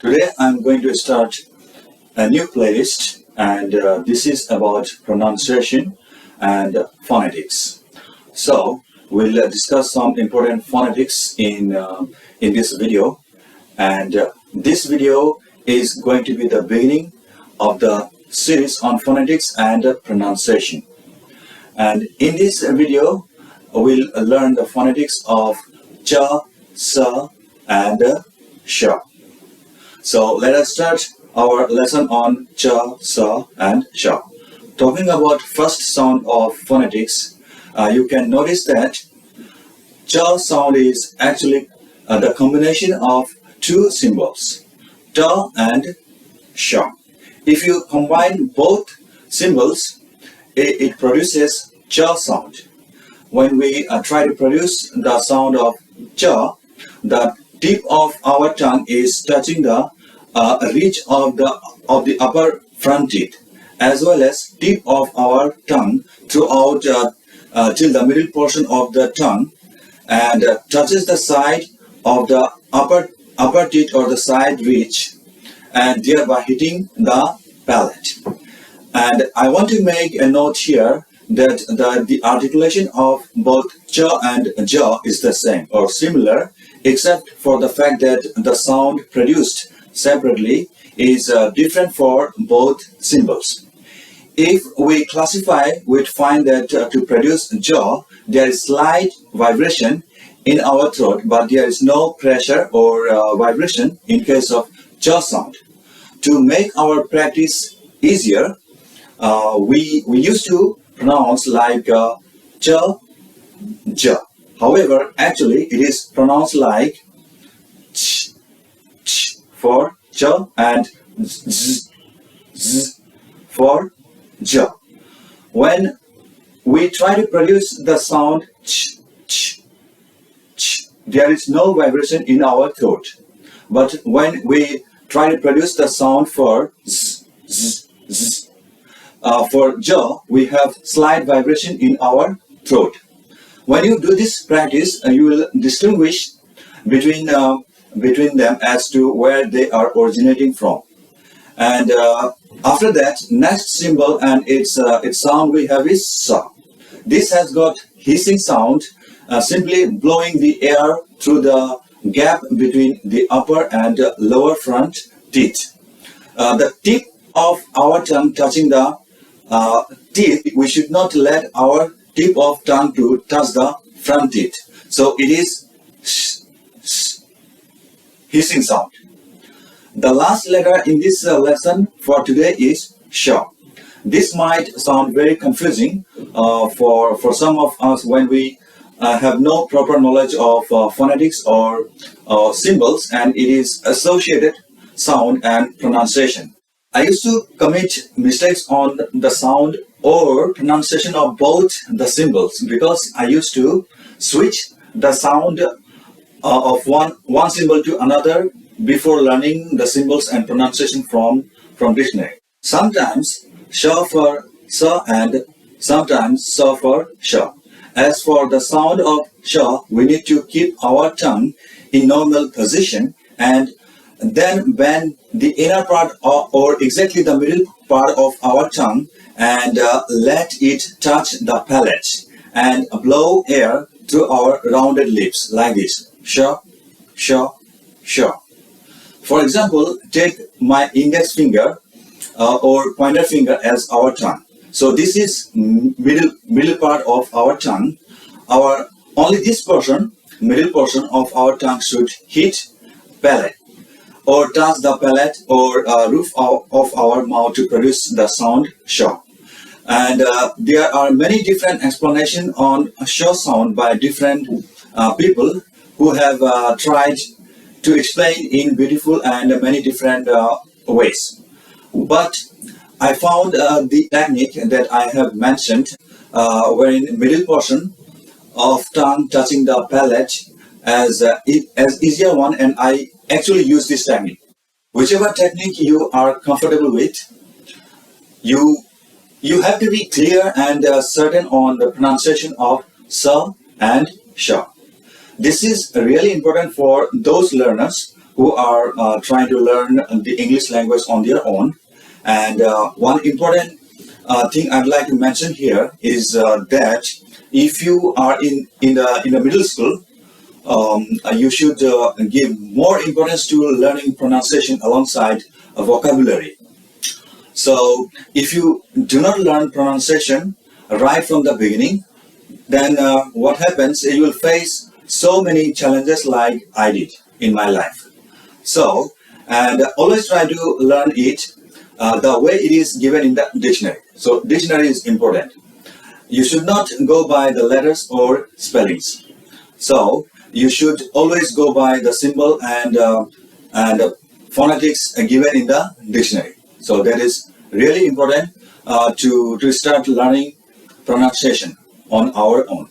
Today I'm going to start a new playlist, and this is about pronunciation and phonetics. So we'll discuss some important phonetics in this video, and this video is going to be the beginning of the series on phonetics and pronunciation. And in this video, we'll learn the phonetics of cha, sa, and sha. So let us start our lesson on cha, sa, and sha. Talking about first sound of phonetics, you can notice that cha sound is actually the combination of two symbols, ta and sha. If you combine both symbols, it produces cha sound. When we try to produce the sound of cha, the tip of our tongue is touching the ridge of the upper front teeth, as well as tip of our tongue throughout till the middle portion of the tongue, and touches the side of the upper teeth or the side ridge, and thereby hitting the palate. And I want to make a note here that the articulation of both cha and ja is the same or similar, except for the fact that the sound produced separately is different for both symbols. If we classify, we'd find that to produce ja, there is slight vibration in our throat, but there is no pressure or vibration in case of ja sound. To make our practice easier, we used to pronounce like cha, ja. However, actually it is pronounced like ch, ch for cha and z, z for ja. When we try to produce the sound ch, ch, ch, there is no vibration in our throat. But when we try to produce the sound for z, z, z, for ja, we have slight vibration in our throat. When you do this practice, you will distinguish between them as to where they are originating from. And after that, next symbol and its sound we have is sa. This has got hissing sound, simply blowing the air through the gap between the upper and lower front teeth. The tip of our tongue touching the teeth, we should not let our tip of tongue to touch the front teeth. So it is hissing sound. The last letter in this lesson for today is sha. This might sound very confusing for some of us when we have no proper knowledge of phonetics or symbols, and it is associated sound and pronunciation. I used to commit mistakes on the sound or pronunciation of both the symbols because I used to switch the sound of one symbol to another before learning the symbols and pronunciation from dictionary. Sometimes sha for sa and sometimes sa for sha. As for the sound of sha, we need to keep our tongue in normal position and then bend the inner part or exactly the middle part of our tongue and let it touch the palate and blow air through our rounded lips like this. Sha, sha, sha. For example, take my index finger or pointer finger as our tongue. So this is middle part of our tongue. Only this portion, middle portion of our tongue should hit palate or touch the palate or roof of our mouth to produce the sound sha. And there are many different explanations on sha sound by different people who have tried to explain in beautiful and many different ways. But I found the technique that I have mentioned, wherein middle portion of tongue touching the palate as easier one, and I actually use this technique. Whichever technique you are comfortable with, you have to be clear and certain on the pronunciation of sa and sha. This is really important for those learners who are trying to learn the English language on their own. And one important thing I'd like to mention here is that if you are in the middle school, you should give more importance to learning pronunciation alongside vocabulary. So if you do not learn pronunciation right from the beginning, then what happens, you will face so many challenges like I did in my life. So, and always try to learn it the way it is given in the dictionary. So dictionary is important. You should not go by the letters or spellings. So you should always go by the symbol and phonetics given in the dictionary. So that is really important to start learning pronunciation on our own.